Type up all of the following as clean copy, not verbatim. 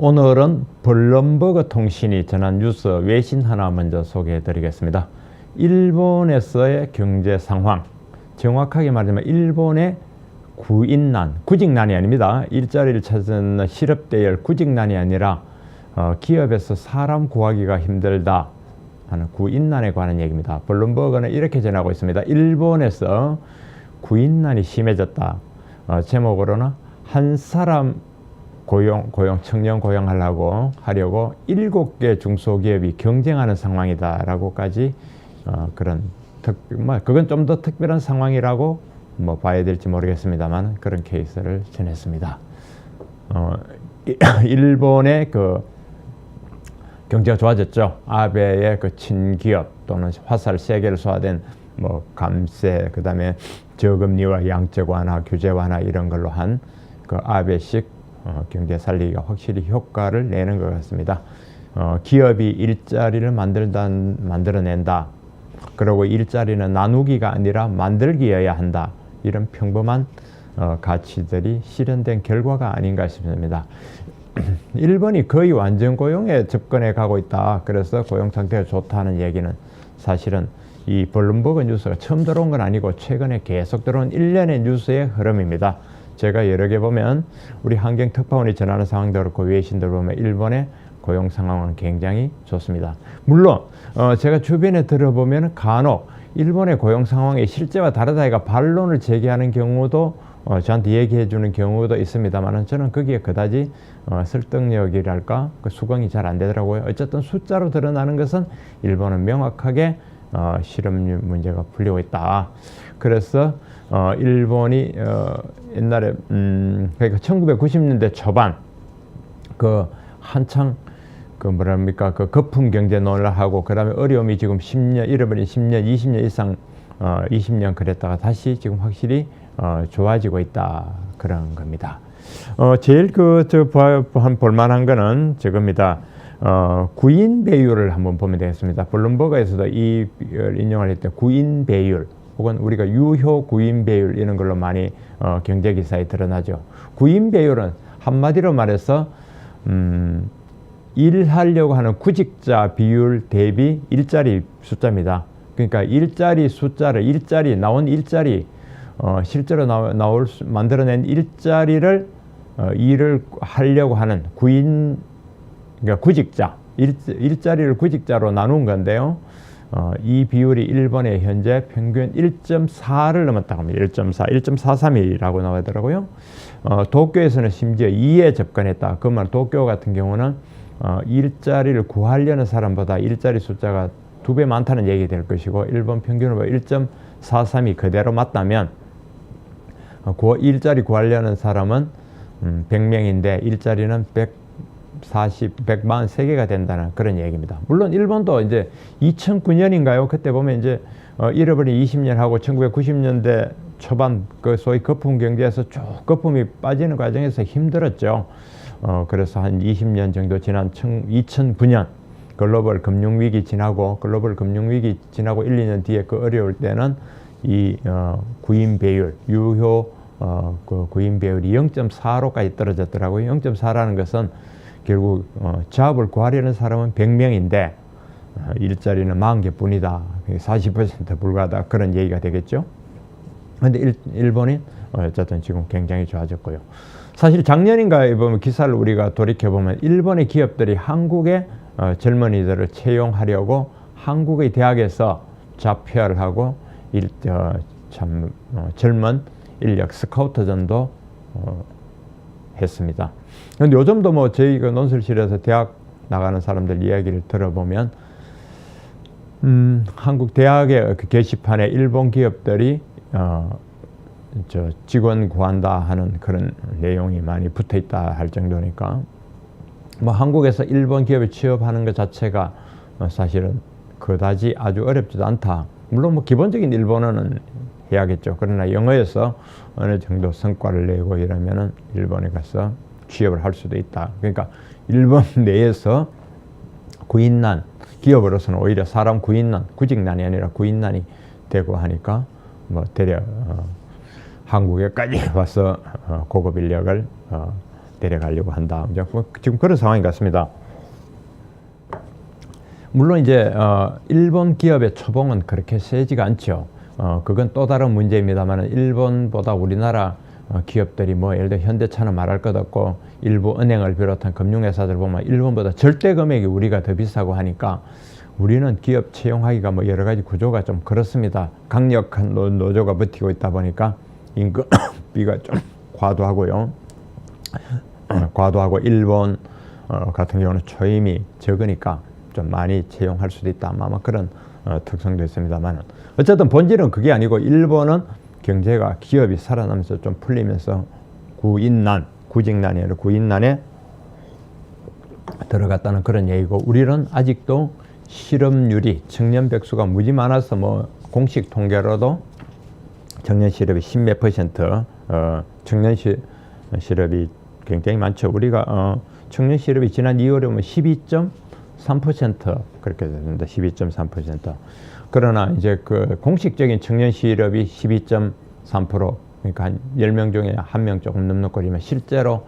오늘은 블룸버그 통신이 전한 뉴스 외신 하나 먼저 소개해 드리겠습니다. 일본에서의 경제 상황, 정확하게 말하자면 일본의 구인난, 구직난이 아닙니다. 일자리를 찾은 실업대열 구직난이 아니라 기업에서 사람 구하기가 힘들다 하는 구인난에 관한 얘기입니다. 블룸버그는 이렇게 전하고 있습니다. 일본에서 구인난이 심해졌다. 제목으로는 한 사람 청년 고용하려고 7개 중소기업이 경쟁하는 상황이다라고까지 그건 좀 더 특별한 상황이라고 봐야 될지 모르겠습니다만 그런 케이스를 전했습니다. 일본의 경제가 좋아졌죠. 아베의 친기업 또는 화살 3개를 소화된 감세, 그다음에 저금리와 양적 완화, 규제 완화 이런 걸로 한 아베식 경제 살리기가 확실히 효과를 내는 것 같습니다. 기업이 일자리를 만들어낸다. 그리고 일자리는 나누기가 아니라 만들기여야 한다. 이런 평범한 가치들이 실현된 결과가 아닌가 싶습니다. 일본이 거의 완전 고용에 접근해 가고 있다. 그래서 고용 상태가 좋다는 얘기는 사실은 이 블룸버그 뉴스가 처음 들어온 건 아니고 최근에 계속 들어온 일련의 뉴스의 흐름입니다. 제가 여러 개 보면 우리 환경특파원이 전하는 상황도 그렇고 외신들 보면 일본의 고용 상황은 굉장히 좋습니다. 물론 제가 주변에 들어보면 간혹 일본의 고용 상황이 실제와 다르다가 반론을 제기하는 경우도 저한테 얘기해 주는 경우도 있습니다만 저는 거기에 그다지 설득력이랄까 수긍이 잘 안 되더라고요. 어쨌든 숫자로 드러나는 것은 일본은 명확하게 실업률 문제가 풀리고 있다. 그래서 일본이 옛날에 그러니까 1990년대 초반 한창 거품 경제 논란하고 그다음에 어려움이 지금 10년 잃어버린 10년 20년 이상 20년 그랬다가 다시 지금 확실히 좋아지고 있다 그런 겁니다. 제일 볼만한 거는 저겁니다. 구인 배율을 한번 보면 되겠습니다. 블룸버그에서도 이 인용을 했을 때 구인 배율 혹은 우리가 유효 구인 배율 이런 걸로 많이 경제 기사에 드러나죠. 구인 배율은 한마디로 말해서 일하려고 하는 구직자 비율 대비 일자리 숫자입니다. 그러니까 일자리 숫자를 나온 일자리 실제로 만들어낸 일자리를 일을 하려고 하는 그러니까 구직자 일자리를 구직자로 나눈 건데요. 이 비율이 일본의 현재 평균 1.4를 넘었다고 합니다. 1.43이라고 나오더라고요. 도쿄에서는 심지어 2에 접근했다. 그 말 도쿄 같은 경우는 일자리를 구하려는 사람보다 일자리 숫자가 2배 많다는 얘기 될 것이고 일본 평균으로 1.43이 그대로 맞다면 일자리 구하려는 사람은 100명인데 일자리는 143개가 된다는 그런 얘기입니다. 물론 일본도 이제 2009년인가요? 그때 보면 이제 잃어버린 20년하고 1990년대 초반 소위 거품 경제에서 쭉 거품이 빠지는 과정에서 힘들었죠. 그래서 한 20년 정도 지난 2009년 글로벌 금융위기 지나고 1, 2년 뒤에 어려울 때는 이 구인 배율, 유효 구인 배율이 0.4로까지 떨어졌더라고요. 0.4라는 것은 결국 잡을 구하려는 사람은 100명인데 일자리는 40개뿐이다. 40% 불과하다. 그런 얘기가 되겠죠. 그런데 일본이 어쨌든 지금 굉장히 좋아졌고요. 사실 작년인가에 보면 기사를 우리가 돌이켜보면 일본의 기업들이 한국의 젊은이들을 채용하려고 한국의 대학에서 잡페어를 하고 젊은 인력 스카우트전도 했습니다. 그런데 요즘도 저희가 논술실에서 대학 나가는 사람들 이야기를 들어보면 한국 대학의 게시판에 일본 기업들이 직원 구한다 하는 그런 내용이 많이 붙어 있다 할 정도니까 한국에서 일본 기업에 취업하는 것 자체가 사실은 그다지 아주 어렵지도 않다. 물론 기본적인 일본어는 해야겠죠. 그러나 영어에서 어느 정도 성과를 내고 이러면은 일본에 가서 취업을 할 수도 있다. 그러니까 일본 내에서 구인난, 기업으로서는 오히려 사람 구인난, 구직난이 아니라 구인난이 되고 하니까 대략 한국에까지 와서 고급 인력을 데려가려고 한다. 지금 그런 상황인 것 같습니다. 물론 이제 일본 기업의 초봉은 그렇게 세지가 않죠. 그건 또 다른 문제입니다만 일본보다 우리나라 기업들이 뭐 예를 들어 현대차는 말할 것 없고 일부 은행을 비롯한 금융회사들 보면 일본보다 절대 금액이 우리가 더 비싸고 하니까 우리는 기업 채용하기가 뭐 여러 가지 구조가 좀 그렇습니다. 강력한 노조가 버티고 있다 보니까 임금비가 좀 과도하고요. 과도하고 일본 같은 경우는 초임이 적으니까 좀 많이 채용할 수도 있다. 아마 그런 특성도 있습니다만 어쨌든 본질은 그게 아니고 일본은 경제가 기업이 살아나면서 좀 풀리면서 구직난이 아니라 구인난에 들어갔다는 그런 얘기고 우리는 아직도 실업률이 청년 백수가 무지 많아서 뭐 공식 통계로도 청년 실업이 10몇 %, 청년 실업이 굉장히 많죠. 우리가 청년 실업이 지난 2월에 보면 12.3% 그렇게 됐습니다. 12.3%. 그러나 이제 그 공식적인 청년 실업이 12.3%, 그러니까 한 10명 중에 1명 조금 넘는 꼴이면 실제로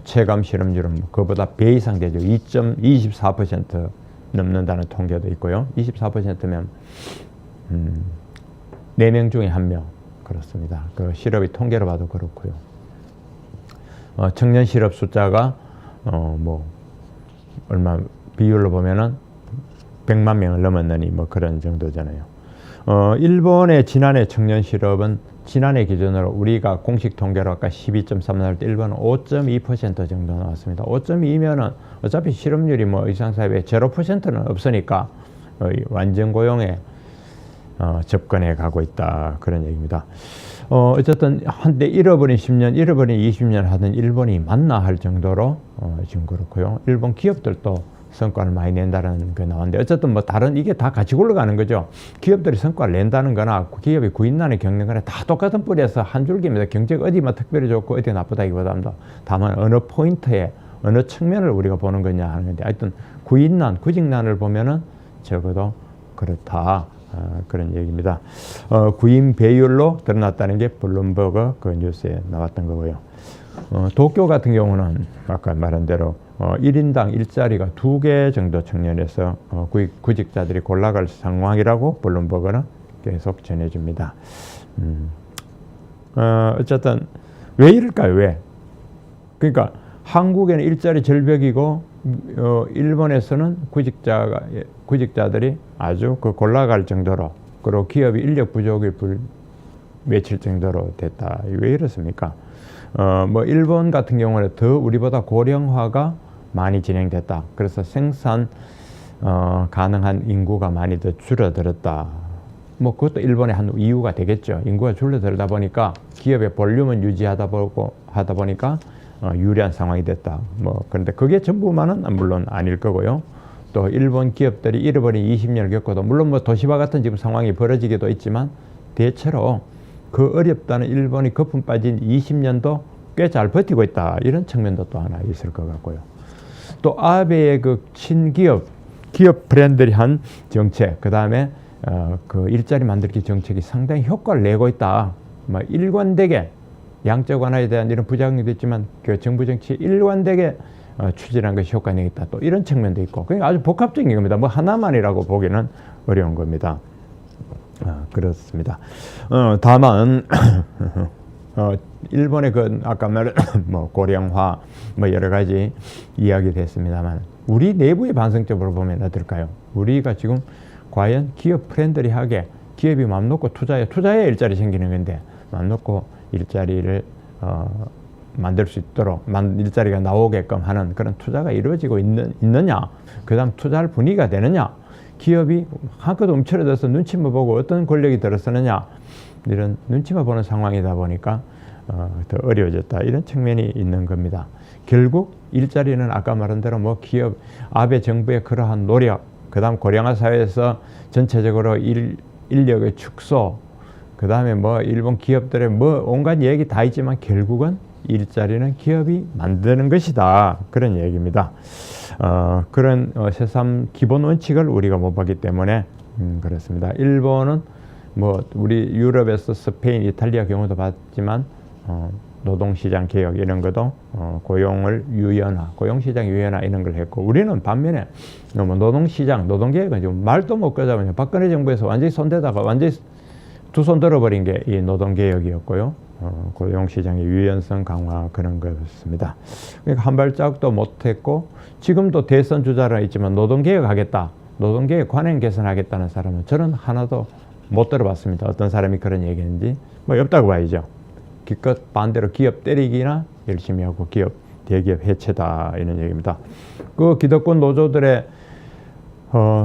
체감 실업률은 그보다 배 이상 되죠. 24% 넘는다는 통계도 있고요. 24%면 4명 중에 1명 그렇습니다. 그 실업이 통계로 봐도 그렇고요. 청년 실업 숫자가 뭐 얼마 비율로 보면은 100만 명을 넘었느니 뭐 그런 정도잖아요. 일본의 지난해 청년 실업은 지난해 기준으로 우리가 공식 통계로 아까 12.3 나올 때 일본은 5.2% 정도 나왔습니다. 5.2면은 어차피 실업률이 뭐 이상사회에 0%는 없으니까 완전 고용에 접근해 가고 있다 그런 얘기입니다. 어쨌든 한때 잃어버린 10년, 잃어버린 20년 하던 일본이 맞나 할 정도로 지금 그렇고요. 일본 기업들도 성과를 많이 낸다는 게 나왔는데 어쨌든 뭐 다른 이게 다 같이 굴러가는 거죠. 기업들이 성과를 낸다는 거나 기업이 구인난을 겪는 거나 다 똑같은 뿌리에서 한 줄기입니다. 경제가 어디만 특별히 좋고 어디 나쁘다기보다는 다만 어느 포인트에 어느 측면을 우리가 보는 거냐 하는 건데 하여튼 구인난, 구직난을 보면은 적어도 그렇다. 그런 얘기입니다. 구인 배율로 드러났다는 게 블룸버그 그 뉴스에 나왔던 거고요. 도쿄 같은 경우는 아까 말한 대로 1인당 일자리가 2개 정도 청년에서 구직자들이 골라갈 상황이라고 블룸버그는 계속 전해줍니다. 어쨌든 왜 이럴까요? 왜? 그러니까 한국에는 일자리 절벽이고 일본에서는 구직자들이 아주 그 골라갈 정도로 그리고 기업이 인력 부족을 외칠 정도로 됐다. 왜 이렇습니까? 뭐 일본 같은 경우는 더 우리보다 고령화가 많이 진행됐다. 그래서 생산 가능한 인구가 많이 더 줄어들었다. 뭐 그것도 일본의 한 이유가 되겠죠. 인구가 줄어들다 보니까 기업의 볼륨은 유지하다 보니까 유리한 상황이 됐다. 뭐 그런데 그게 전부만은 물론 아닐 거고요. 또 일본 기업들이 잃어버린 20년을 겪어도 물론 뭐 도시화 같은 지금 상황이 벌어지기도 있지만 대체로 그 어렵다는 일본이 거품 빠진 20년도 꽤 잘 버티고 있다. 이런 측면도 또 하나 있을 것 같고요. 또 아베의 그 친기업 브랜드들이 한 정책, 그 다음에 그 일자리 만들기 정책이 상당히 효과를 내고 있다. 뭐 일관되게 양적 완화에 대한 이런 부작용도 있지만 그 정부 정치 일관되게 추진한 것이 효과 내겠다. 또 이런 측면도 있고, 그러니까 아주 복합적인 겁니다. 뭐 하나만이라고 보기는 어려운 겁니다. 그렇습니다. 다만 일본의 그 아까 말한 뭐 고령화 뭐 여러 가지 이야기 됐습니다만 우리 내부의 반성적으로 보면 어떨까요? 우리가 지금 과연 기업 프렌들리하게 기업이 맘 놓고 투자해 일자리 생기는 건데 맘 놓고 일자리를 만들 수 있도록 일자리가 나오게끔 하는 그런 투자가 이루어지고 있느냐, 그 다음 투자할 분위기가 되느냐, 기업이 한껏 움츠러들어서 눈치만 보고 어떤 권력이 들어서느냐, 이런 눈치만 보는 상황이다 보니까 더 어려워졌다, 이런 측면이 있는 겁니다. 결국 일자리는 아까 말한 대로 뭐 기업, 아베 정부의 그러한 노력, 그 다음 고령화 사회에서 전체적으로 인력의 축소, 그 다음에 뭐 일본 기업들의 뭐 온갖 얘기 다 있지만 결국은 일자리는 기업이 만드는 것이다, 그런 얘기입니다. 그런 새삼 기본 원칙을 우리가 못 봤기 때문에 그렇습니다. 일본은 뭐 우리 유럽에서 스페인, 이탈리아 경우도 봤지만 노동시장 개혁 이런 것도 고용을 유연화, 고용시장 유연화 이런 걸 했고, 우리는 반면에 노동시장, 노동개혁은 지금 말도 못 꺼자마자 박근혜 정부에서 완전히 손대다가 완전히 두 손 들어버린 게 이 노동개혁이었고요. 고용시장의 유연성 강화 그런 거였습니다. 그러니까 한 발짝도 못했고, 지금도 대선 주자라 있지만 노동개혁하겠다, 노동개혁 관행 개선하겠다는 사람은 저는 하나도 못 들어봤습니다. 어떤 사람이 그런 얘기했는지 뭐 없다고 봐야죠. 기껏 반대로 기업 때리기나 열심히 하고 기업, 대기업 해체다 이런 얘기입니다. 그 기득권 노조들의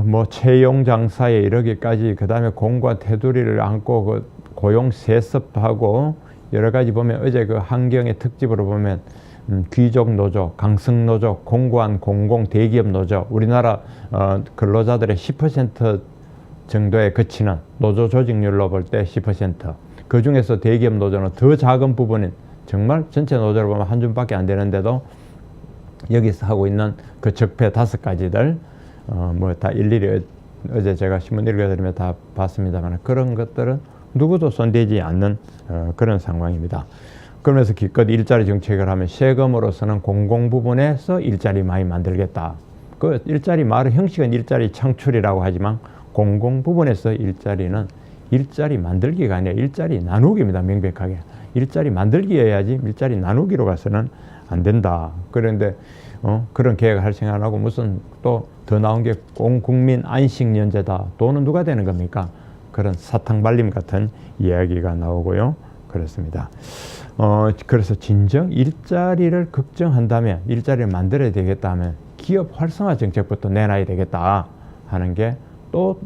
뭐 채용 장사에 이르기까지, 그 다음에 공과 테두리를 안고 그 고용 세습하고 여러 가지 보면, 어제 그 환경의 특집으로 보면 귀족 노조, 강성 노조, 공고한 공공 대기업 노조, 우리나라 근로자들의 10% 정도에 그치는 노조 조직률로 볼 때 10%, 그 중에서 대기업 노조는 더 작은 부분인, 정말 전체 노조를 보면 한 줌밖에 안 되는데도 여기서 하고 있는 그 적폐 5가지들 뭐 다 일일이 어제 제가 신문 읽어드리면 다 봤습니다만, 그런 것들은 누구도 손대지 않는 그런 상황입니다. 그러면서 기껏 일자리 정책을 하면 세금으로서는 공공 부분에서 일자리 많이 만들겠다. 그 일자리 말의 형식은 일자리 창출이라고 하지만 공공 부분에서 일자리는 일자리 만들기가 아니라 일자리 나누기입니다. 명백하게. 일자리 만들기여야지 일자리 나누기로 가서는 안 된다. 그런데 그런 계획을 할 생각 안 하고 무슨 또 더 나온 게 공국민 안식연제다. 돈은 누가 되는 겁니까? 그런 사탕 발림 같은 이야기가 나오고요. 그렇습니다. 그래서 진정 일자리를 걱정한다면, 일자리를 만들어야 되겠다 하면 기업 활성화 정책부터 내놔야 되겠다 하는 게 또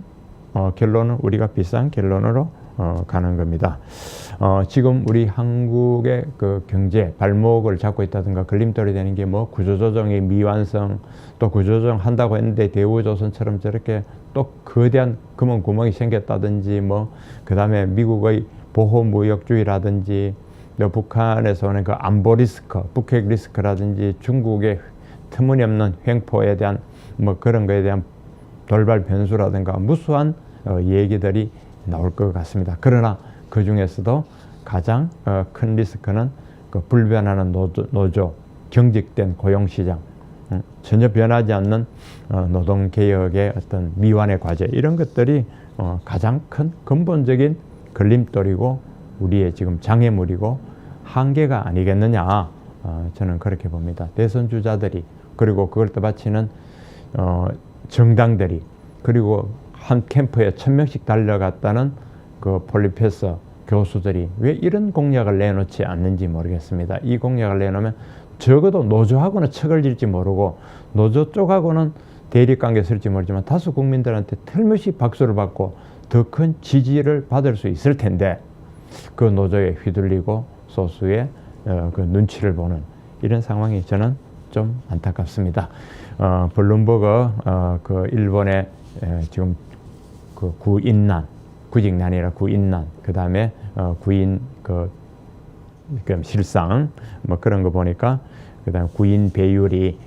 결론은 우리가 비싼 결론으로 가는 겁니다. 지금 우리 한국의 그 경제 발목을 잡고 있다든가 걸림돌이 되는 게 뭐 구조조정의 미완성, 또 구조조정 한다고 했는데 대우조선처럼 저렇게 또 거대한 금은 구멍이 생겼다든지, 뭐 그 다음에 미국의 보호무역주의라든지, 또 북한에서 오는 그 안보 리스크, 북핵 리스크라든지, 중국의 터무니없는 횡포에 대한 뭐 그런 거에 대한 돌발 변수라든가 무수한 얘기들이 나올 것 같습니다. 그러나 그 중에서도 가장 큰 리스크는 그 불변하는 노조, 경직된 고용시장, 전혀 변하지 않는 노동개혁의 어떤 미완의 과제, 이런 것들이 가장 큰 근본적인 걸림돌이고 우리의 지금 장애물이고 한계가 아니겠느냐, 저는 그렇게 봅니다. 대선 주자들이, 그리고 그걸 떠받치는 정당들이, 그리고 한 캠프에 1000명씩 달려갔다는 그 폴리페서 교수들이 왜 이런 공약을 내놓지 않는지 모르겠습니다. 이 공약을 내놓으면 적어도 노조하고는 척을 질지 모르고 노조 쪽하고는 대립관계에 설지 모르지만 다수 국민들한테 틀림없이 박수를 받고 더 큰 지지를 받을 수 있을 텐데, 그 노조에 휘둘리고 소수의 그 눈치를 보는 이런 상황이 저는 좀 안타깝습니다. 블룸버그 그 일본의 지금 그 구인난, 구직난이라 구인난, 그 다음에 구인 그 실상 뭐 그런 거 보니까, 그 다음에 구인 배율이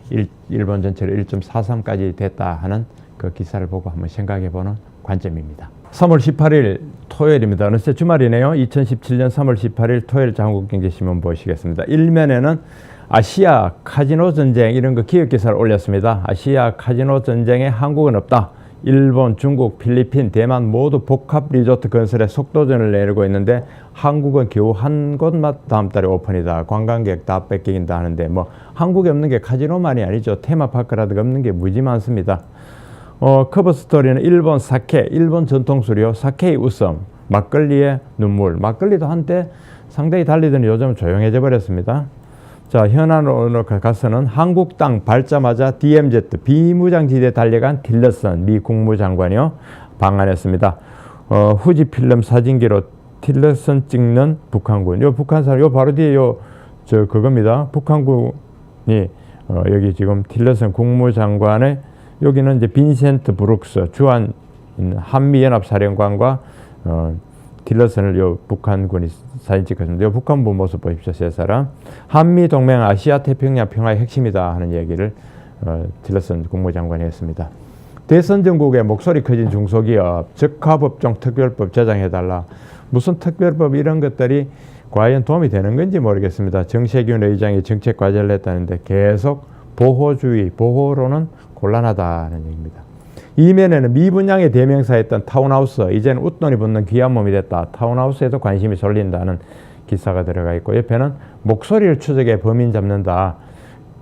일본 전체로 1.43까지 됐다 하는 그 기사를 보고 한번 생각해 보는 관점입니다. 3월 18일 토요일입니다. 어느새 주말이네요. 2017년 3월 18일 토요일 한국경제신문 보시겠습니다. 일면에는 아시아 카지노 전쟁 이런 거 기획 기사를 올렸습니다. 아시아 카지노 전쟁에 한국은 없다. 일본, 중국, 필리핀, 대만 모두 복합 리조트 건설에 속도전을 내리고 있는데 한국은 겨우 한 곳만 다음 달에 오픈이다. 관광객 다 뺏긴다 하는데, 뭐 한국에 없는 게 카지노만이 아니죠. 테마파크라든가 없는 게 무지 많습니다. 커버 스토리는 일본 사케, 일본 전통술이요. 사케의 웃음, 막걸리의 눈물. 막걸리도 한때 상당히 달리더니 요즘 조용해져 버렸습니다. 자, 현안으로 가서는 한국 땅 밟자마자 DMZ 비무장지대에 달려간 틸러슨 미 국무장관이요 방한했습니다. 후지필름 사진기로 틸러슨 찍는 북한군. 요 북한산 요 바로 뒤에 그겁니다. 북한군이 여기 지금 틸러슨 국무장관의, 여기는 이제 빈센트 브룩스 주한 한미연합사령관과 틸러슨을 요 북한군이 사진 찍었습니다. 요 북한부 모습 보십시오. 세 사람. 한미동맹 아시아 태평양 평화의 핵심이다 하는 얘기를 틸러슨 국무장관이 했습니다. 대선 정국에 목소리 커진 중소기업 적하법종 특별법 제정해달라. 무슨 특별법 이런 것들이 과연 도움이 되는 건지 모르겠습니다. 정세균 의장이 정책 과제를 했다는데 계속 보호주의, 보호로는 곤란하다는 얘기입니다. 이면에는 미분양의 대명사였던 타운하우스, 이제는 웃돈이 붙는 귀한 몸이 됐다. 타운하우스에도 관심이 쏠린다는 기사가 들어가 있고, 옆에는 목소리를 추적해 범인 잡는다.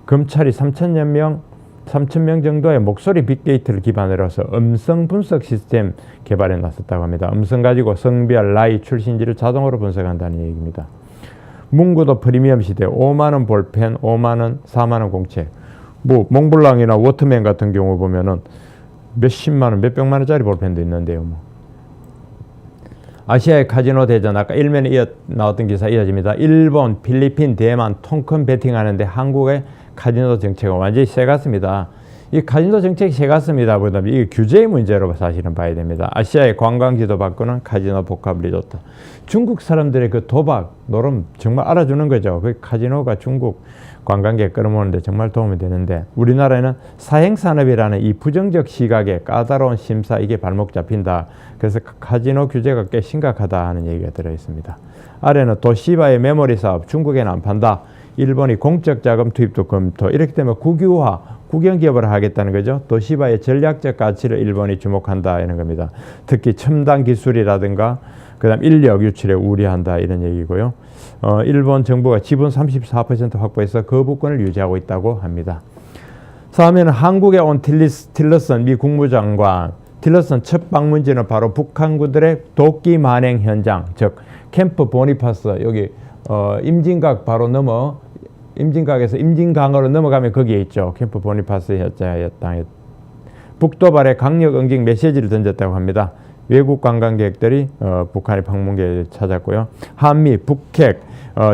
검찰이 3,000명 정도의 목소리 빅데이터를 기반으로 해서 음성 분석 시스템 개발에 나섰다고 합니다. 음성 가지고 성별, 나이, 출신지를 자동으로 분석한다는 얘기입니다. 문구도 프리미엄 시대, 5만원 볼펜, 5만원, 4만원 공책. 뭐 몽블랑이나 워터맨 같은 경우 보면은 몇십만원, 몇백만원짜리 볼펜도 있는데요. 뭐. 아시아의 카지노 대전, 아까 일면에 나왔던 기사 이어집니다. 일본, 필리핀, 대만, 통큰 베팅하는데 한국의 카지노 정책은 완전히 새갔습니다. 이 카지노 정책이 새갔습니다. 그다음에 이게 규제의 문제로 사실은 봐야 됩니다. 아시아의 관광지도 바꾸는 카지노 복합 리조트. 중국 사람들의 그 도박, 노름 정말 알아주는 거죠. 그 카지노가 중국 관광객 끌어모으는데 정말 도움이 되는데, 우리나라에는 사행산업이라는 이 부정적 시각에 까다로운 심사, 이게 발목 잡힌다. 그래서 카지노 규제가 꽤 심각하다 하는 얘기가 들어있습니다. 아래는 도시바의 메모리 사업, 중국에는 안 판다. 일본이 공적 자금 투입도 검토. 이렇게 되면 국유화, 국영기업을 하겠다는 거죠. 도시바의 전략적 가치를 일본이 주목한다 이런 겁니다. 특히 첨단 기술이라든가 그다음 인력 유출에 우려한다 이런 얘기고요. 일본 정부가 지분 34% 확보해서 거부권을 유지하고 있다고 합니다. 다음에는 한국에 온 틸러슨 미 국무장관. 틸러슨 첫 방문지는 바로 북한군들의 도끼 만행 현장, 즉 캠프 보니파스, 여기 임진각 바로 넘어, 임진각에서 임진강으로 넘어가면 거기에 있죠. 캠프 보니파스 현장에 북도발에 강력 응징 메시지를 던졌다고 합니다. 외국 관광객들이 북한의 방문객을 찾았고요. 한미, 북핵,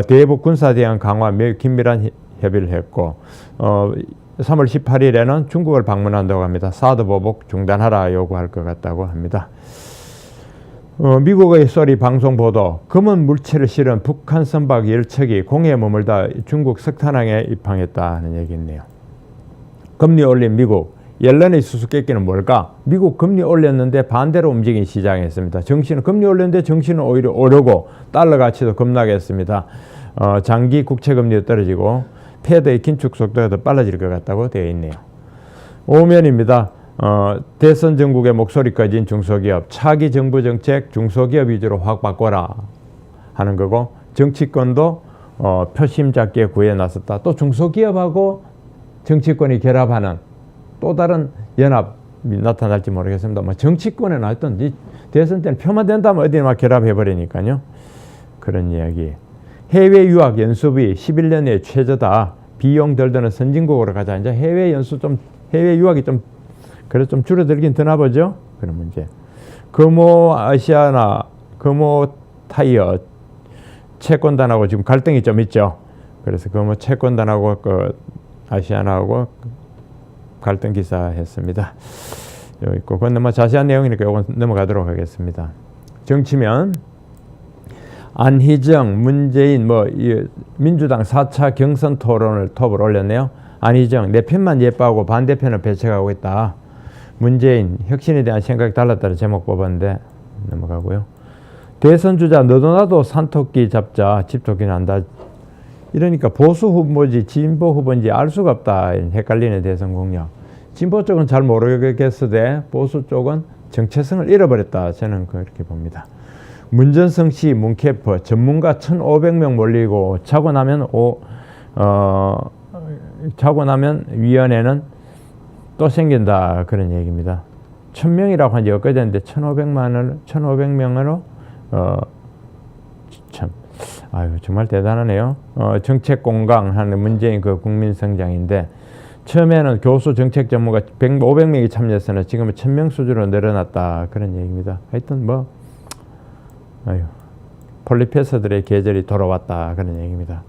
대북 군사대응 강화 긴밀한 협의를 했고, 3월 18일에는 중국을 방문한다고 합니다. 사드 보복 중단하라 요구할 것 같다고 합니다. 미국의 소리 방송 보도, 검은 물체를 실은 북한 선박 열척이 공해에 머물다 중국 석탄항에 입항했다는 얘기있네요. 금리 올린 미국, 옐런의 수수께끼는 뭘까? 미국 금리 올렸는데 반대로 움직이기 시작했습니다. 정신은 금리 올렸는데 정신은 오히려 오르고 달러 가치도 급락했습니다. 장기 국채 금리도 떨어지고 패드의 긴축 속도가 더 빨라질 것 같다고 되어 있네요. 5면입니다. 대선 전국의 목소리 꺼진 중소기업, 차기 정부 정책 중소기업 위주로 확 바꿔라 하는 거고, 정치권도 표심 잡기에 구애에 나섰다. 또 중소기업하고 정치권이 결합하는 또 다른 연합이 나타날지 모르겠습니다. 뭐 정치권에는 하여튼 이 대선 때는 표만 된다면 어디나 막 결합해버리니까요. 그런 이야기. 해외 유학 연수비 11년에 최저다. 비용 덜 드는 선진국으로 가자. 이제 해외 연수 좀, 해외 유학이 좀 그래서 좀 줄어들긴 드나 보죠. 그런 문제. 금호 아시아나, 금호 타이어 채권단하고 지금 갈등이 좀 있죠. 그래서 금호 채권단하고 그 아시아나하고 갈등 기사 했습니다. 여기 있고, 그건 너무 자세한 내용이니까 이건 넘어가도록 하겠습니다. 정치면 안희정, 문재인, 민주당 4차 경선 토론을 톱을 올렸네요. 안희정, 내 편만 예뻐하고 반대편을 배척하고 있다. 문재인, 혁신에 대한 생각이 달랐다는 제목 뽑았는데 넘어가고요. 대선 주자 너도 나도 산토끼 잡자, 집토끼 난다. 이러니까 보수 후보인지 진보 후보인지 알 수가 없다. 헷갈리는 대선 공약. 진보 쪽은 잘 모르겠으되 보수 쪽은 정체성을 잃어버렸다. 저는 그렇게 봅니다. 문전성 씨, 문캐퍼, 전문가 1,500명 몰리고 자고 나면 위원회는 또 생긴다. 그런 얘기입니다. 1,000명이라고 한 지 엊그제인데 1,500명으로 참, 아유 정말 대단하네요. 정책 공강하는 문재인 그 국민성장인데, 처음에는 교수 정책 전문가 500명이 참여했으나 지금은 1,000명 수준으로 늘어났다. 그런 얘기입니다. 하여튼 아유, 폴리페서들의 계절이 돌아왔다. 그런 얘기입니다.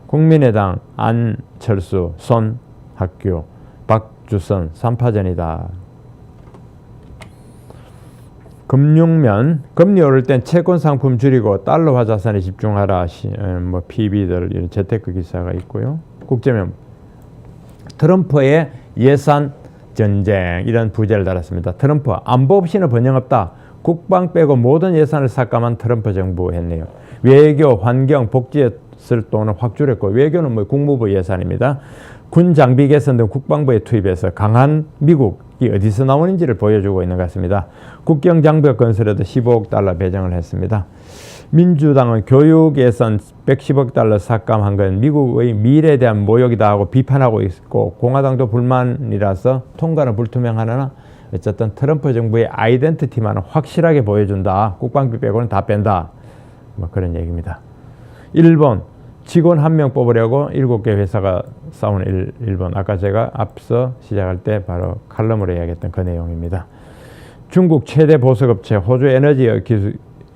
국민의당 안철수, 손학규, 박주선 3파전이다. 금융면, 금리 오를 땐 채권 상품 줄이고 달러화 자산에 집중하라. PB들 이런 재테크 기사가 있고요. 국제면, 트럼프의 예산 전쟁 이런 부제를 달았습니다. 트럼프, 안보 없이는 번영 없다. 국방 빼고 모든 예산을 삭감한 트럼프 정부 했네요. 외교, 환경, 복지에 쓸 돈을 확 줄였고, 외교는 뭐 국무부 예산입니다. 군 장비 개선 등 국방부에 투입해서 강한 미국이 어디서 나오는지를 보여주고 있는 것 같습니다. 국경 장벽 건설에도 15억 달러 배정을 했습니다. 민주당은 교육 예산 110억 달러 삭감한 건 미국의 미래에 대한 모욕이다 하고 비판하고 있고, 공화당도 불만이라서 통과는 불투명하나 어쨌든 트럼프 정부의 아이덴티티만은 확실하게 보여준다. 국방비 빼고는 다 뺀다. 뭐 그런 얘기입니다. 일본 직원 1명 뽑으려고 7개 회사가 싸우는 일본. 아까 제가 앞서 시작할 때 바로 칼럼으로 이야기했던 그 내용입니다. 중국 최대 보석업체 호주 에너지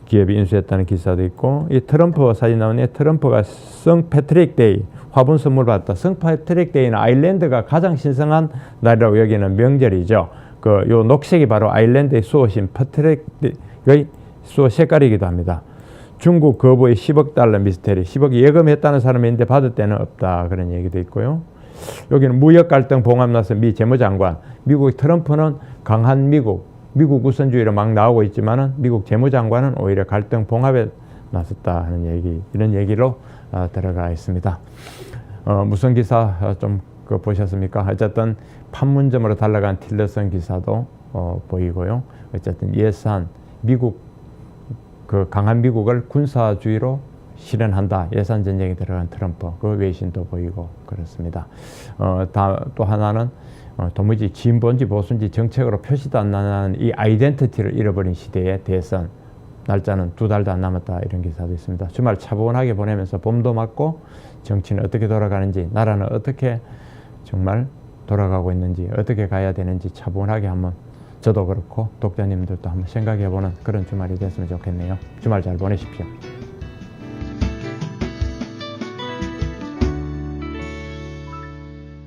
기업이 인수했다는 기사도 있고, 이 트럼프 사진 나오네. 트럼프가 성 패트릭 데이 화분 선물 받았다. 성 패트릭 데이는 아일랜드가 가장 신성한 날이라고 여기는 명절이죠. 요 녹색이 바로 아일랜드의 수호신 패트릭의 수호 색깔이기도 합니다. 중국 거부의 10억 달러 미스테리, 10억 예금했다는 사람이 있는데 받을 때는 없다, 그런 얘기도 있고요. 여기는 무역 갈등 봉합 나서 미 재무장관, 미국 트럼프는 강한 미국 우선주의로 막 나오고 있지만은 미국 재무장관은 오히려 갈등 봉합에 나섰다 하는 얘기, 이런 얘기로 들어가 있습니다. 무슨 기사 좀 보셨습니까? 어쨌든 판문점으로 달려간 틸러슨 기사도 보이고요. 어쨌든 예산, 미국 강한 미국을 군사주의로 실현한다. 예산 전쟁에 들어간 트럼프, 그 외신도 보이고 그렇습니다. 또 하나는 도무지 진보인지 보수인지 정책으로 표시도 안 나는 이 아이덴티티를 잃어버린 시대의 대선 날짜는 2달도 안 남았다, 이런 기사도 있습니다. 주말 차분하게 보내면서 봄도 맞고 정치는 어떻게 돌아가는지, 나라는 어떻게 정말 돌아가고 있는지, 어떻게 가야 되는지 차분하게 한번 저도 그렇고 독자님들도 한번 생각해보는 그런 주말이 됐으면 좋겠네요. 주말 잘 보내십시오.